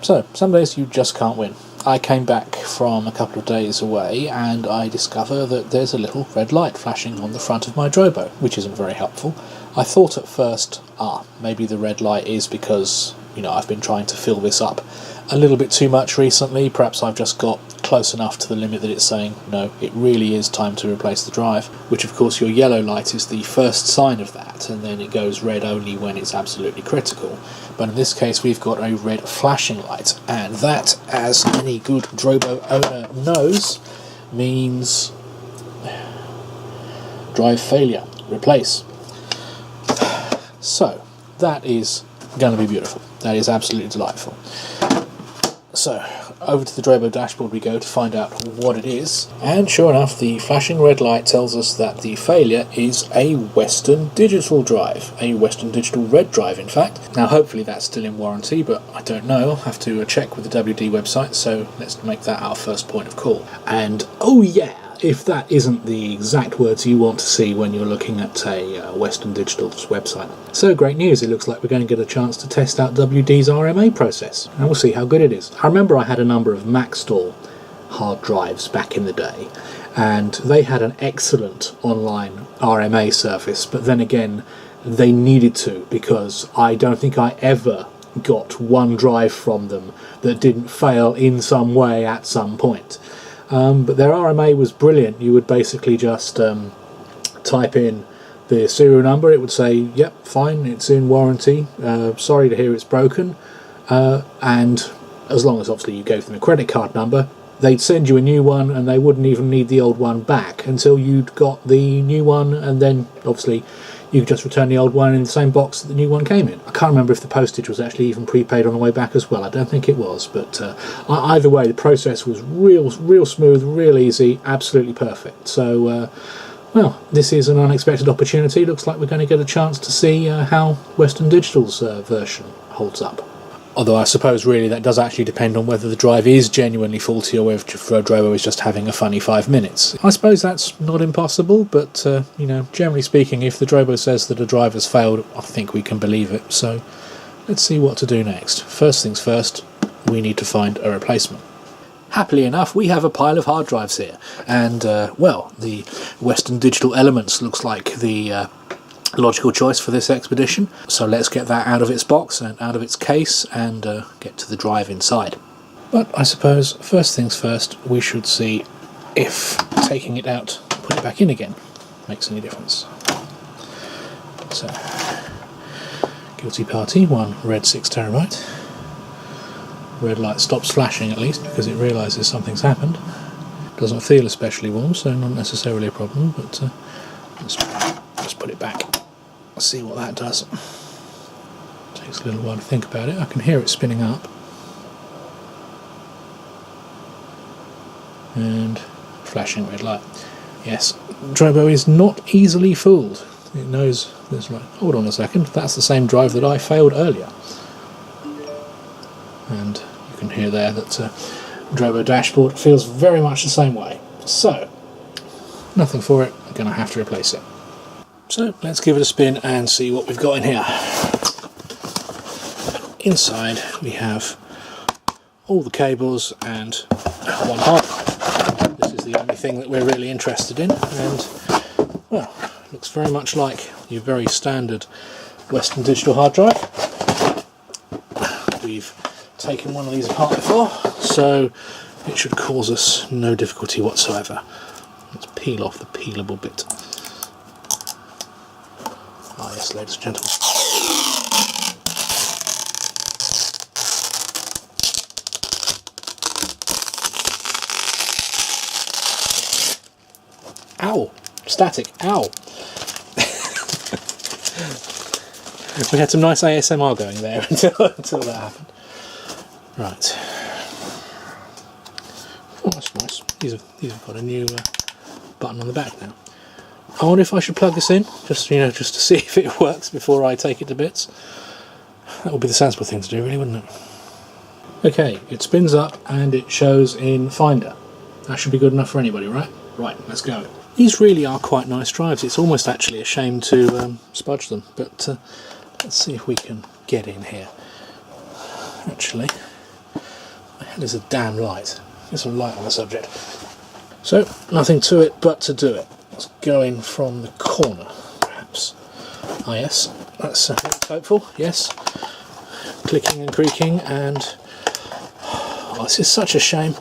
So, some days you just can't win. I came back from a couple of days away and I discover that there's a little red light flashing on the front of my Drobo, which isn't very helpful. I thought at first, maybe the red light is because, I've been trying to fill this up a little bit too much recently. Perhaps I've just got close enough to the limit that it's saying, no, it really is time to replace the drive, which of course your yellow light is the first sign of that, and then it goes red only when it's absolutely critical. But in this case we've got a red flashing light, and that, as any good Drobo owner knows, means drive failure, replace. So that is going to be beautiful. That is absolutely delightful. So over to the Drobo dashboard we go to find out what it is, and sure enough the flashing red light tells us that the failure is a Western Digital drive, a Western Digital red drive in fact. Now hopefully that's still in warranty, but I don't know, I'll have to check with the WD website, so let's make that our first point of call. And oh yeah, if that isn't the exact words you want to see when you're looking at a Western Digital's website. So great news, it looks like we're going to get a chance to test out WD's RMA process, and we'll see how good it is. I remember I had a number of Maxstore hard drives back in the day, and they had an excellent online RMA service, but then again they needed to, because I don't think I ever got one drive from them that didn't fail in some way at some point. But their RMA was brilliant. You would basically just type in the serial number, it would say, yep, fine, it's in warranty, sorry to hear it's broken, and as long as obviously you gave them a credit card number, they'd send you a new one, and they wouldn't even need the old one back until you'd got the new one, and then obviously you could just return the old one in the same box that the new one came in. I can't remember if the postage was actually even prepaid on the way back as well. I don't think it was, but either way the process was real smooth, real easy, absolutely perfect. So well, this is an unexpected opportunity. Looks like we're going to get a chance to see how Western Digital's version holds up. Although I suppose really that does actually depend on whether the drive is genuinely faulty or whether Drobo is just having a funny 5 minutes. I suppose that's not impossible, but generally speaking, if the Drobo says that a drive has failed, I think we can believe it. So let's see what to do next. First things first, we need to find a replacement. Happily enough, we have a pile of hard drives here, and well, the Western Digital Elements looks like the logical choice for this expedition, so let's get that out of its box and out of its case and get to the drive inside. But I suppose first things first, we should see if taking it out, put it back in again, makes any difference. So, guilty party, one red 6TB. Red light stops flashing at least because it realises something's happened. Doesn't feel especially warm, so not necessarily a problem, but let's just put it back. See what that does. Takes a little while to think about it. I can hear it spinning up. And flashing red light. Yes, Drobo is not easily fooled. It knows there's like, hold on a second, that's the same drive that I failed earlier. And you can hear there that Drobo dashboard feels very much the same way. So, nothing for it, I'm going to have to replace it. So let's give it a spin and see what we've got in here. Inside we have all the cables and one hard drive. This is the only thing that we're really interested in, and well, looks very much like your very standard Western Digital hard drive. We've taken one of these apart before, so it should cause us no difficulty whatsoever. Let's peel off the peelable bit. Ah yes, ladies and gentlemen. Ow! Static, ow! We had some nice ASMR going there until that happened. Right. Oh, that's nice. These have got a new button on the back now. I wonder if I should plug this in, just to see if it works before I take it to bits. That would be the sensible thing to do, really, wouldn't it? Okay, it spins up and it shows in Finder. That should be good enough for anybody, right? Right, let's go. These really are quite nice drives. It's almost actually a shame to spudge them, but let's see if we can get in here. Actually, That is a damn light. Get some light on the subject. So, nothing to it but to do it. Let's go in from the corner, perhaps. Ah yes, that's hopeful, yes. Clicking and creaking, and oh, this is such a shame.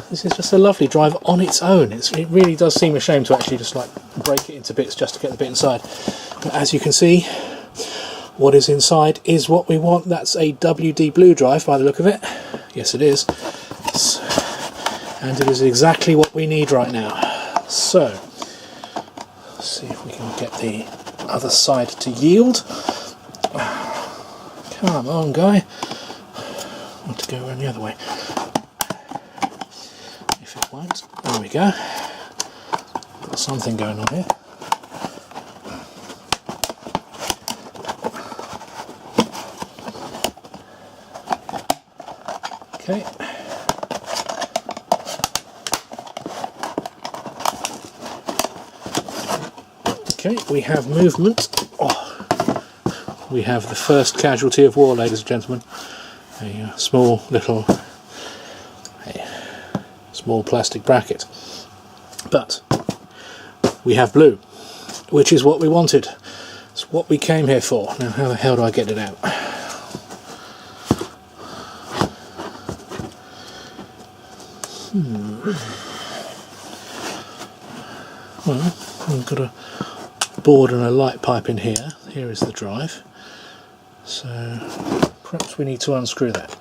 This is just a lovely drive on its own. It really does seem a shame to actually just like break it into bits just to get the bit inside. But as you can see, what is inside is what we want. That's a WD Blue drive by the look of it. Yes, it is. And it is exactly what we need right now. So, let's see if we can get the other side to yield. Come on, guy. I want to go around the other way. If it won't, there we go. Got something going on here. Okay. Okay, we have movement. Oh, we have the first casualty of war, ladies and gentlemen. A small plastic bracket. But we have blue, which is what we wanted. It's what we came here for. Now, how the hell do I get it out? Well, we've got a board and a light pipe in here. Here is the drive. So perhaps we need to unscrew that.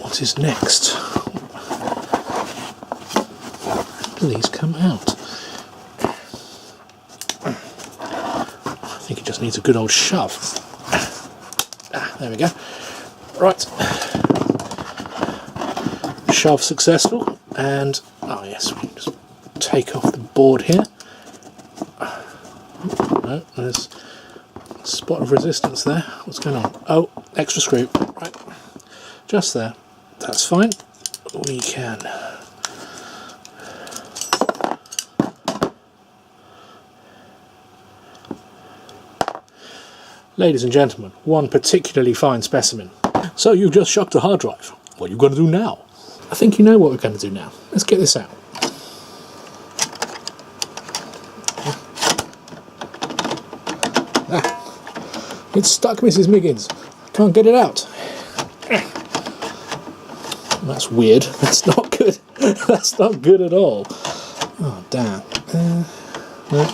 What is next? Please come out. I think it just needs a good old shove. There we go. Right. Shove successful, and oh yes, we can just take off the board here. No, there's a spot of resistance there. What's going on? Oh, extra screw. Right, just there. That's fine. We can. Ladies and gentlemen, one particularly fine specimen. So you've just shucked a hard drive. What are you going to do now? I think you know what we're going to do now. Let's get this out. It's stuck, Mrs. Miggins. Can't get it out. That's weird. That's not good. That's not good at all. Oh, damn. No.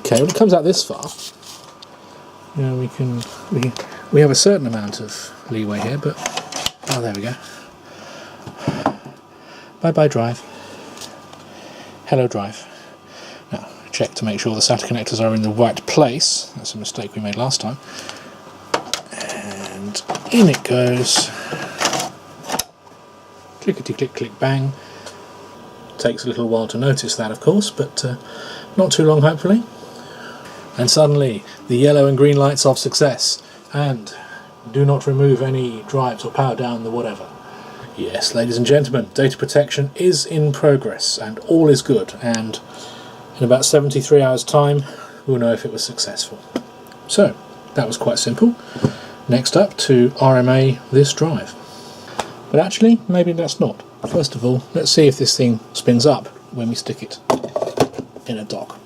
Okay, when it comes out this far, you know, we have a certain amount of leeway here, but oh, there we go. Bye drive. Hello drive. Now check to make sure the SATA connectors are in the right place. That's a mistake we made last time. And in it goes. Clickety click click bang. Takes a little while to notice that, of course, but not too long hopefully. And suddenly the yellow and green lights of success, and do not remove any drives or power down the whatever. Yes, ladies and gentlemen, data protection is in progress and all is good, and in about 73 hours time we'll know if it was successful. So that was quite simple. Next up, to RMA this drive. But actually maybe that's not. First of all, let's see if this thing spins up when we stick it in a dock.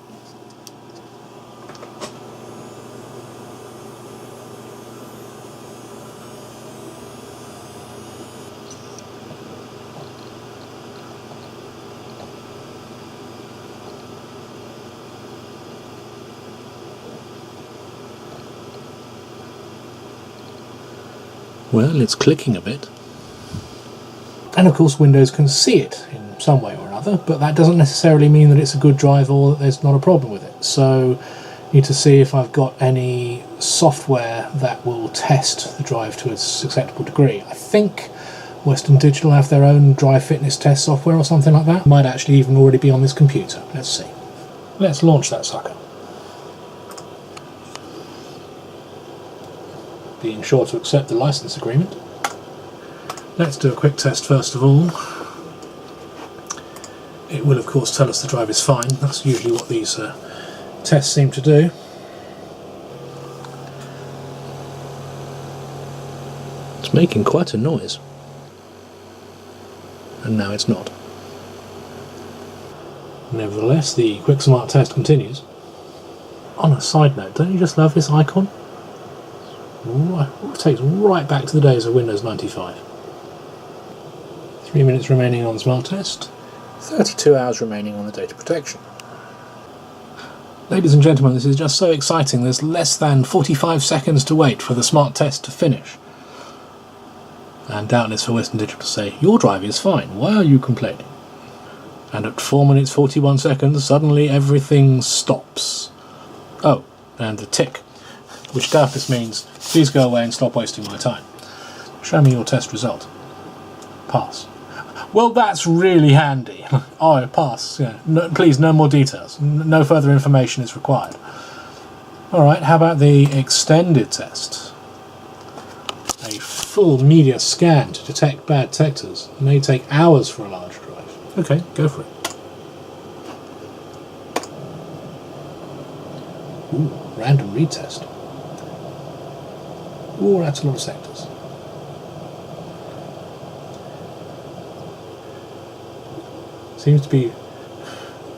Well, it's clicking a bit. And of course Windows can see it in some way or another, but that doesn't necessarily mean that it's a good drive or that there's not a problem with it. So I need to see if I've got any software that will test the drive to its acceptable degree. I think Western Digital have their own drive fitness test software or something like that. Might actually even already be on this computer. Let's see. Let's launch that sucker. Being sure to accept the license agreement. Let's do a quick test first of all. it will of course tell us the drive is fine. That's usually what these tests seem to do. It's making quite a noise. And now it's not. Nevertheless, the Quick Smart test continues. On a side note, don't you just love this icon? It takes right back to the days of Windows 95. 3 minutes remaining on the Smart test. 32 hours remaining on the data protection. Ladies and gentlemen, this is just so exciting. There's less than 45 seconds to wait for the Smart test to finish. And doubtless for Western Digital to say, your drive is fine, why are you complaining? And at 4 minutes 41 seconds, suddenly everything stops. Oh, and a tick, which doubtless means, please go away and stop wasting my time. Show me your test result. Pass. Well, that's really handy. Oh, pass. Yeah. No, please, no more details. No further information is required. Alright, how about the extended test? A full media scan to detect bad detectors. It may take hours for a large drive. Okay, go for it. Ooh, random read test. Ooh, that's a lot of sectors. Seems to be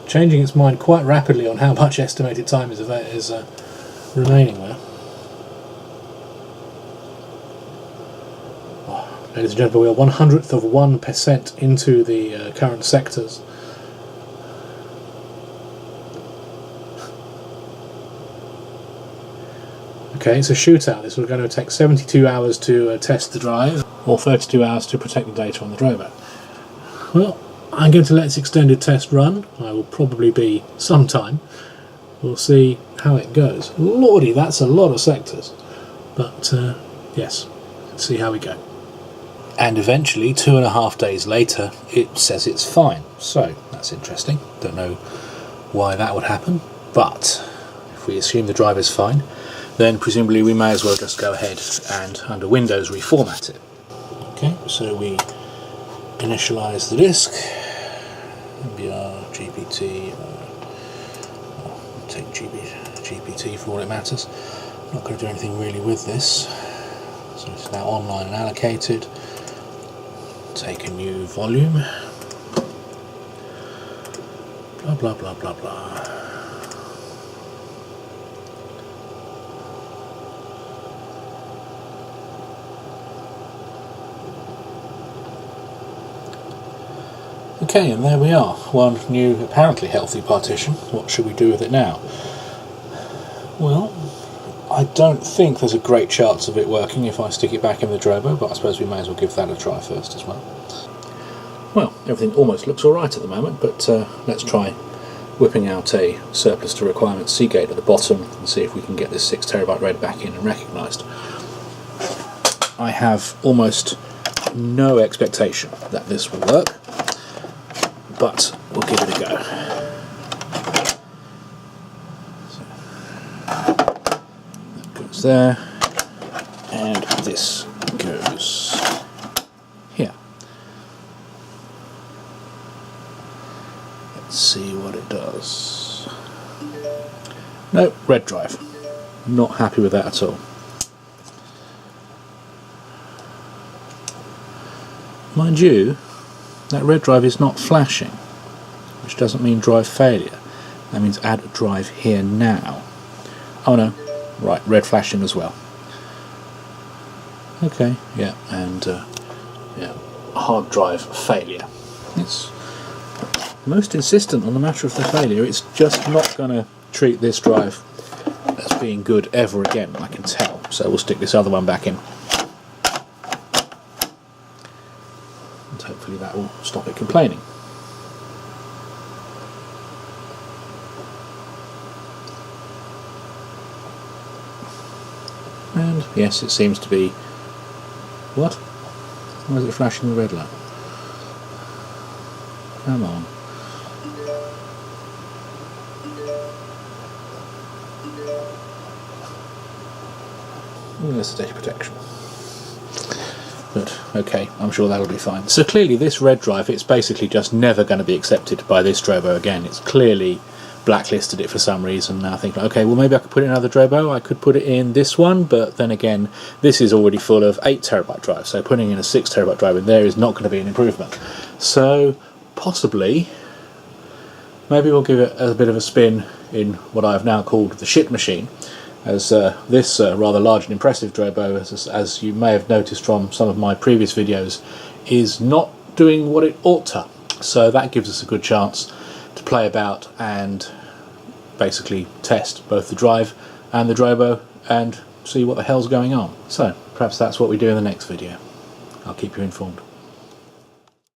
changing its mind quite rapidly on how much estimated time is remaining there. Ladies and gentlemen, we are 1/100th of 1% into the current sectors. Okay, it's a shootout. This is going to take 72 hours to test the drive, or 32 hours to protect the data on the Drobo. Well, I'm going to let this extended test run. I will probably be some time. We'll see how it goes. Lordy, that's a lot of sectors. But, yes, let's see how we go. And eventually, 2.5 days later, it says it's fine. So, that's interesting. Don't know why that would happen. But, if we assume the drive is fine, then presumably we may as well just go ahead and, under Windows, reformat it. Okay, so we initialize the disk. MBR, GPT, I'll take GPT for all it matters. I'm not going to do anything really with this. So it's now online and allocated. Take a new volume. Blah blah blah blah blah. Okay, and there we are. One new, apparently healthy partition. What should we do with it now? Well, I don't think there's a great chance of it working if I stick it back in the Drobo, but I suppose we may as well give that a try first as well. Well, everything almost looks alright at the moment, but let's try whipping out a surplus to requirements Seagate at the bottom and see if we can get this 6TB RAID back in and recognised. I have almost no expectation that this will work, but we'll give it a go. So, that goes there, and this goes here. Let's see what it does. No, red drive. Not happy with that at all. Mind you, that red drive is not flashing, which doesn't mean drive failure. That means add a drive here now. Oh no, right, red flashing as well. Okay, yeah, and yeah, hard drive failure. It's most insistent on the matter of the failure. It's just not going to treat this drive as being good ever again, I can tell. So we'll stick this other one back in. Hopefully that will stop it complaining. And yes, it seems to be... What? Why is it flashing the red light? Come on. Ooh, there's the data protection. But okay, I'm sure that'll be fine. So clearly this red drive, it's basically just never going to be accepted by this Drobo again. It's clearly blacklisted it for some reason. Now I think, okay, well maybe I could put it in another Drobo. I could put it in this one, but then again, this is already full of 8TB drive, so putting in a 6TB drive in there is not going to be an improvement. So possibly, maybe we'll give it a bit of a spin in what I've now called the shit machine, as this rather large and impressive Drobo, as you may have noticed from some of my previous videos, is not doing what it ought to. So that gives us a good chance to play about and basically test both the drive and the Drobo and see what the hell's going on. So perhaps that's what we do in the next video. I'll keep you informed.